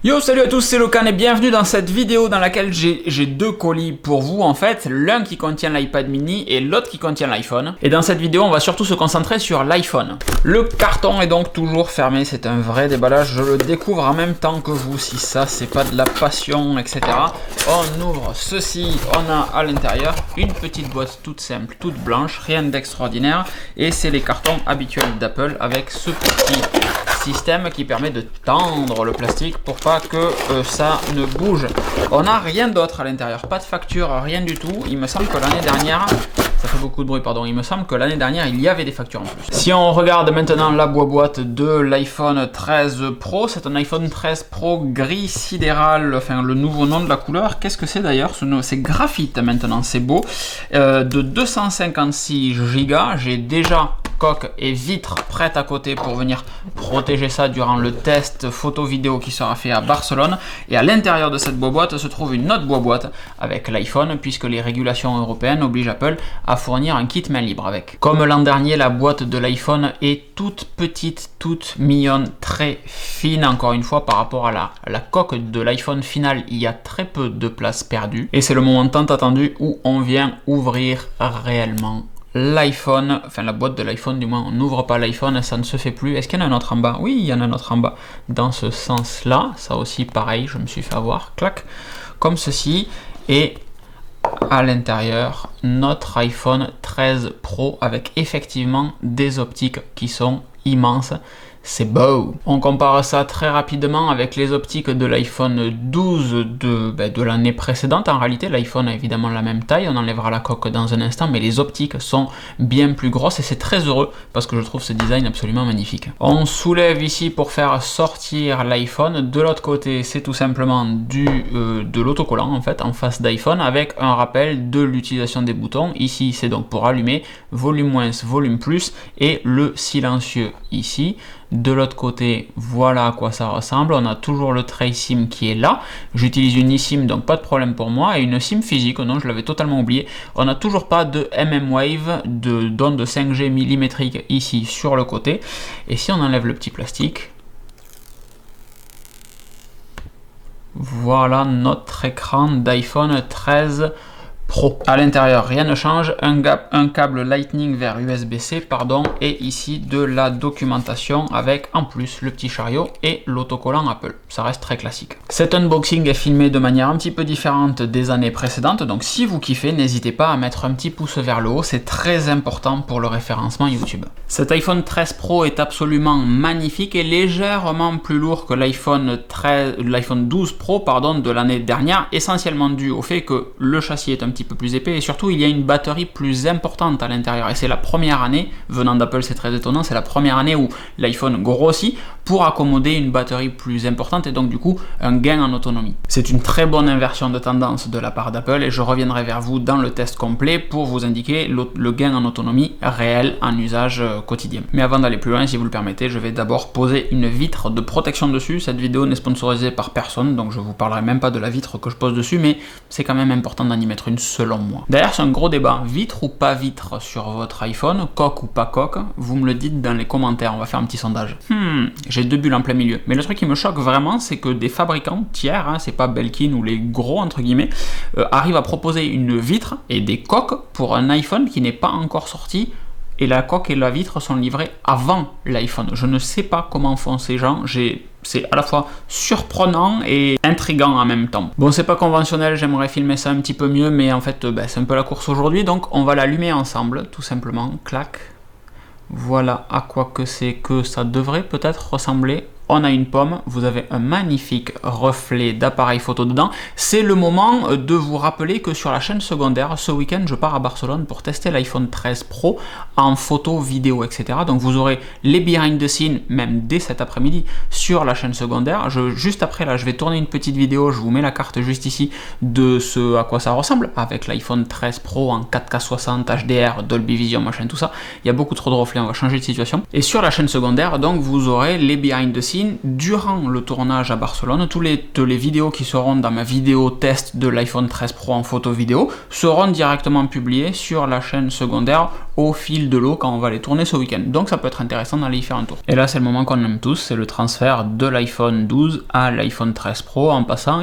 Yo, salut à tous, c'est Locan et bienvenue dans cette vidéo dans laquelle j'ai deux colis pour vous en fait, l'un qui contient l'iPad mini et l'autre qui contient l'iPhone. Et dans cette vidéo, on va surtout se concentrer sur l'iPhone. Le carton est donc toujours fermé, c'est un vrai déballage, je le découvre en même temps que vous, si ça c'est pas de la passion, etc. On ouvre ceci, on a à l'intérieur une petite boîte toute simple, toute blanche, rien d'extraordinaire, et c'est les cartons habituels d'Apple avec ce petit système qui permet de tendre le plastique pour pas que ça ne bouge. On n'a rien d'autre à l'intérieur, pas de facture, rien du tout. Il me semble que l'année dernière, ça fait beaucoup de bruit, pardon, il me semble que l'année dernière il y avait des factures en plus. Si on regarde maintenant la boîte de l'iPhone 13 Pro, c'est un iPhone 13 Pro gris sidéral, enfin le nouveau nom de la couleur. Qu'est-ce que c'est d'ailleurs? C'est graphite maintenant, c'est beau. De 256 Go, j'ai déjà coque et vitre prête à côté pour venir protéger ça durant le test photo vidéo qui sera fait à Barcelone. Et à l'intérieur de cette boîte se trouve une autre boîte avec l'iPhone, puisque les régulations européennes obligent Apple à fournir un kit main libre avec. Comme l'an dernier, la boîte de l'iPhone est toute petite, toute mignonne, très fine encore une fois par rapport à la coque de l'iPhone final. Il y a très peu de place perdue et c'est le moment tant attendu où on vient ouvrir réellement l'iPhone, enfin la boîte de l'iPhone du moins. On n'ouvre pas l'iPhone, ça ne se fait plus. Est-ce qu'il y en a un autre en bas? Oui, il y en a un autre en bas dans ce sens là, ça aussi pareil, je me suis fait avoir, clac, comme ceci. Et à l'intérieur, notre iPhone 13 Pro avec effectivement des optiques qui sont immenses. C'est beau. On compare ça très rapidement avec les optiques de l'iPhone 12 de l'année précédente. En réalité, l'iPhone a évidemment la même taille. On enlèvera la coque dans un instant, mais les optiques sont bien plus grosses et c'est très heureux parce que je trouve ce design absolument magnifique. On soulève ici pour faire sortir l'iPhone. De l'autre côté, c'est tout simplement de l'autocollant en fait, en face d'iPhone avec un rappel de l'utilisation des boutons. Ici, c'est donc pour allumer, volume moins, volume plus et le silencieux ici. De l'autre côté, voilà à quoi ça ressemble. On a toujours le tray SIM qui est là. J'utilise une eSIM, donc pas de problème pour moi. Et une SIM physique, non, je l'avais totalement oublié. On n'a toujours pas de mmWave, d'onde de 5G millimétrique ici sur le côté. Et si on enlève le petit plastique, voilà notre écran d'iPhone 13 Pro. À l'intérieur, rien ne change, un câble Lightning vers USB-C, pardon, et ici de la documentation avec en plus le petit chariot et l'autocollant Apple. Ça reste très classique. Cet unboxing est filmé de manière un petit peu différente des années précédentes, donc si vous kiffez, n'hésitez pas à mettre un petit pouce vers le haut, c'est très important pour le référencement YouTube. Cet iPhone 13 Pro est absolument magnifique et légèrement plus lourd que l'iPhone 12 Pro de l'année dernière, essentiellement dû au fait que le châssis est un petit peu plus épais et surtout il y a une batterie plus importante à l'intérieur et c'est la première année, venant d'Apple c'est très étonnant, c'est la première année où l'iPhone grossit pour accommoder une batterie plus importante et donc du coup un gain en autonomie. C'est une très bonne inversion de tendance de la part d'Apple et je reviendrai vers vous dans le test complet pour vous indiquer le gain en autonomie réel en usage quotidien. Mais avant d'aller plus loin, si vous le permettez, je vais d'abord poser une vitre de protection dessus. Cette vidéo n'est sponsorisée par personne donc je vous parlerai même pas de la vitre que je pose dessus, mais c'est quand même important d'en y mettre une selon moi. D'ailleurs, c'est un gros débat, vitre ou pas vitre sur votre iPhone, coque ou pas coque, vous me le dites dans les commentaires, on va faire un petit sondage. J'ai deux bulles en plein milieu. Mais le truc qui me choque vraiment, c'est que des fabricants tiers, c'est pas Belkin ou les gros entre guillemets, arrivent à proposer une vitre et des coques pour un iPhone qui n'est pas encore sorti. Et la coque et la vitre sont livrées avant l'iPhone. Je ne sais pas comment font ces gens. C'est à la fois surprenant et intriguant en même temps. Bon, c'est pas conventionnel, j'aimerais filmer ça un petit peu mieux, mais en fait, c'est un peu la course aujourd'hui, donc on va l'allumer ensemble, tout simplement. Clac. Voilà à quoi que ça devrait peut-être ressembler. On a une pomme, vous avez un magnifique reflet d'appareil photo dedans. C'est le moment de vous rappeler que sur la chaîne secondaire, ce week-end, je pars à Barcelone pour tester l'iPhone 13 Pro en photo, vidéo, etc. Donc vous aurez les behind the scenes, même dès cet après-midi, sur la chaîne secondaire. Juste après, là, je vais tourner une petite vidéo, je vous mets la carte juste ici, de ce à quoi ça ressemble, avec l'iPhone 13 Pro en 4K 60, HDR, Dolby Vision, machin, tout ça. Il y a beaucoup trop de reflets, on va changer de situation. Et sur la chaîne secondaire, donc, vous aurez les behind the scenes Decine, durant le tournage à Barcelone, toutes les vidéos qui seront dans ma vidéo test de l'iPhone 13 Pro en photo vidéo seront directement publiées sur la chaîne secondaire au fil de l'eau quand on va les tourner ce week-end. Donc ça peut être intéressant d'aller y faire un tour. Et là c'est le moment qu'on aime tous, c'est le transfert de l'iPhone 12 à l'iPhone 13 Pro en passant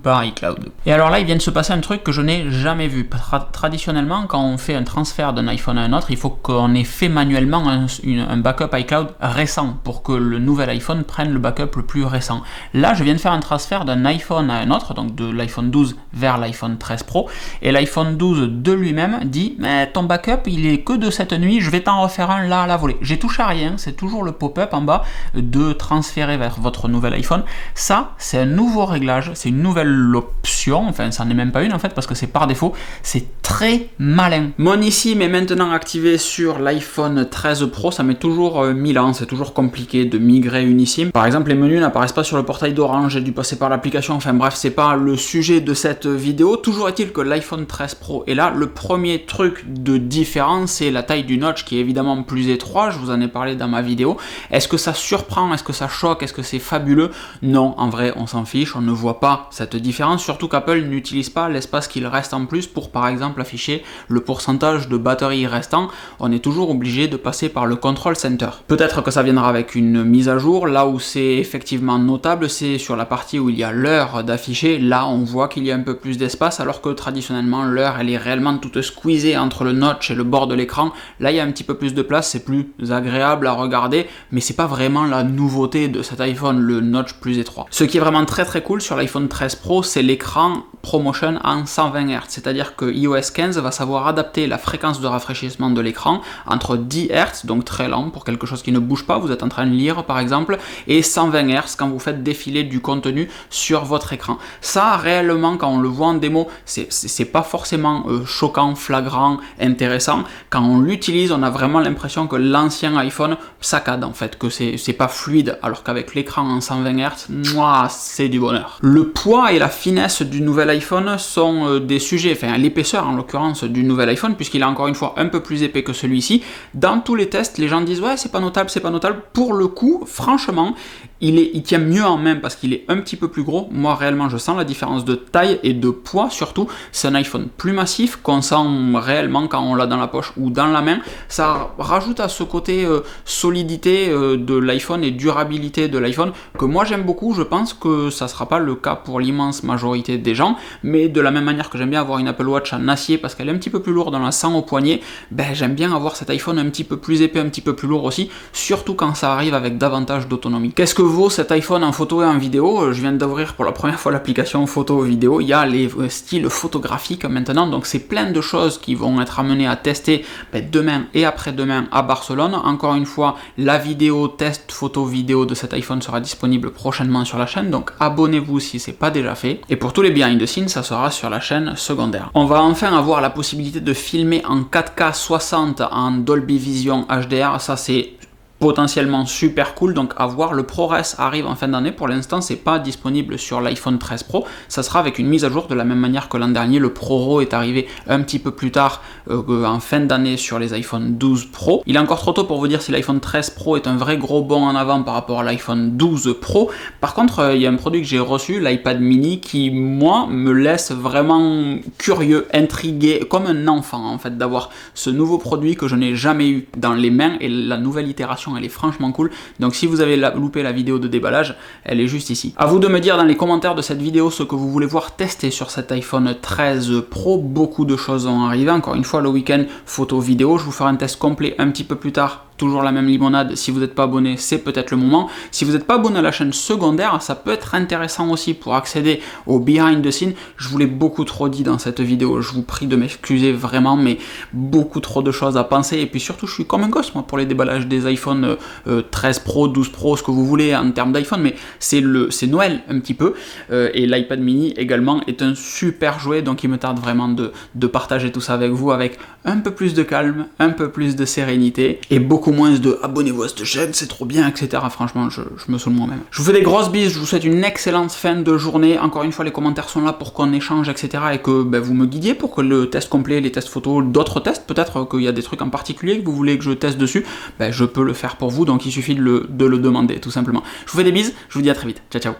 par iCloud. Et alors là il vient de se passer un truc que je n'ai jamais vu. Traditionnellement quand on fait un transfert d'un iPhone à un autre, il faut qu'on ait fait manuellement un backup iCloud récent pour que le nouvel iPhone prenne le backup le plus récent. Là je viens de faire un transfert d'un iPhone à un autre, donc de l'iPhone 12 vers l'iPhone 13 Pro, et l'iPhone 12 de lui-même dit mais ton backup il est que de cette nuit, je vais t'en refaire un là à la volée. J'ai touché à rien, c'est toujours le pop-up en bas de transférer vers votre nouvel iPhone. Ça c'est un nouveau réglage, c'est une nouvelle option, enfin ça n'est même pas une en fait parce que c'est par défaut, c'est très malin. Mon eSIM est maintenant activé sur l'iPhone 13 Pro, ça met toujours 1000 ans, c'est toujours compliqué de migrer une eSIM. Par exemple les menus n'apparaissent pas sur le portail d'Orange, j'ai dû passer par l'application, enfin bref c'est pas le sujet de cette vidéo. Toujours est-il que l'iPhone 13 Pro est là. Le premier truc de différence c'est la taille du notch qui est évidemment plus étroit, je vous en ai parlé dans ma vidéo. Est-ce que ça surprend, est-ce que ça choque, est-ce que c'est fabuleux? Non, en vrai on s'en fiche, on ne voit pas cette différence, surtout qu'Apple n'utilise pas l'espace qu'il reste en plus pour par exemple afficher le pourcentage de batterie restant. On est toujours obligé de passer par le Control Center. Peut-être que ça viendra avec une mise à jour. Là où c'est effectivement notable, c'est sur la partie où il y a l'heure d'afficher. Là on voit qu'il y a un peu plus d'espace alors que traditionnellement l'heure elle est réellement toute squeezée entre le notch et le bord de l'écran. Là il y a un petit peu plus de place, c'est plus agréable à regarder, mais c'est pas vraiment la nouveauté de cet iPhone, le notch plus étroit. Ce qui est vraiment très très cool sur l'iPhone 13 Pro, c'est l'écran ProMotion en 120 Hz, c'est-à-dire que iOS 15 va savoir adapter la fréquence de rafraîchissement de l'écran entre 10 Hz, donc très lent pour quelque chose qui ne bouge pas, vous êtes en train de lire par exemple, et 120 Hz quand vous faites défiler du contenu sur votre écran. Ça réellement quand on le voit en démo, c'est pas forcément choquant, flagrant, intéressant. Quand on l'utilise, on a vraiment l'impression que l'ancien iPhone saccade en fait, que c'est pas fluide, alors qu'avec l'écran en 120 Hz, moi c'est du bonheur. Le poids et la finesse du nouvel iPhone sont des sujets, enfin l'épaisseur en l'occurrence du nouvel iPhone, puisqu'il est encore une fois un peu plus épais que celui-ci. Dans tous les tests, les gens disent ouais c'est pas notable, c'est pas notable. Pour le coup, franchement, il tient mieux en main parce qu'il est un petit peu plus gros. Moi réellement je sens la différence de taille et de poids surtout. C'est un iPhone plus massif qu'on sent réellement quand on l'a dans la poche ou dans la main. Ça rajoute à ce côté solidité de l'iPhone et durabilité de l'iPhone que moi j'aime beaucoup. Je pense que ça sera pas le cas pour l'immense majorité des gens, mais de la même manière que j'aime bien avoir une Apple Watch en acier parce qu'elle est un petit peu plus lourde, on la sent au poignet, ben j'aime bien avoir cet iPhone un petit peu plus épais, un petit peu plus lourd aussi, surtout quand ça arrive avec davantage d'autonomie. Qu'est-ce que vaut cet iPhone en photo et en vidéo? Je viens d'ouvrir pour la première fois l'application photo vidéo, il y a les styles photographiques maintenant, donc c'est plein de choses qui vont être amenées à tester demain et après-demain à Barcelone. Encore une fois, la vidéo test photo vidéo de cet iPhone sera disponible prochainement sur la chaîne, donc abonnez-vous si c'est pas déjà fait. Et pour tous les behind the scenes, ça sera sur la chaîne secondaire. On va enfin avoir la possibilité de filmer en 4K 60 en Dolby Vision HDR, ça c'est potentiellement super cool, donc à voir. Le ProRes arrive en fin d'année, pour l'instant c'est pas disponible sur l'iPhone 13 Pro, ça sera avec une mise à jour de la même manière que l'an dernier. Le ProRAW est arrivé un petit peu plus tard en fin d'année sur les iPhone 12 Pro. Il est encore trop tôt pour vous dire si l'iPhone 13 Pro est un vrai gros bond en avant par rapport à l'iPhone 12 Pro. Par contre il y a un produit que j'ai reçu, l'iPad mini, qui moi me laisse vraiment curieux, intrigué, comme un enfant en fait, d'avoir ce nouveau produit que je n'ai jamais eu dans les mains, et la nouvelle itération elle est franchement cool. Donc si vous avez loupé la vidéo de déballage, elle est juste ici. À vous de me dire dans les commentaires de cette vidéo ce que vous voulez voir tester sur cet iPhone 13 Pro. Beaucoup de choses vont arriver, encore une fois le week-end photo vidéo, je vous ferai un test complet un petit peu plus tard. Toujours la même limonade, si vous n'êtes pas abonné, c'est peut-être le moment. Si vous n'êtes pas abonné à la chaîne secondaire, ça peut être intéressant aussi pour accéder au behind the scene. Je vous l'ai beaucoup trop dit dans cette vidéo, je vous prie de m'excuser vraiment, mais beaucoup trop de choses à penser. Et puis surtout, je suis comme un gosse moi pour les déballages des iPhone 13 Pro, 12 Pro, ce que vous voulez en termes d'iPhone, mais c'est Noël un petit peu. Et l'iPad mini également est un super jouet, donc il me tarde vraiment de partager tout ça avec vous avec un peu plus de calme, un peu plus de sérénité et beaucoup au moins de abonnez-vous à cette chaîne, c'est trop bien, etc. Franchement, je me saoule moi-même. Je vous fais des grosses bises, je vous souhaite une excellente fin de journée. Encore une fois, les commentaires sont là pour qu'on échange, etc. et que vous me guidiez pour que le test complet, les tests photos, d'autres tests, peut-être qu'il y a des trucs en particulier que vous voulez que je teste dessus, je peux le faire pour vous, donc il suffit de le demander, tout simplement. Je vous fais des bises, je vous dis à très vite. Ciao, ciao.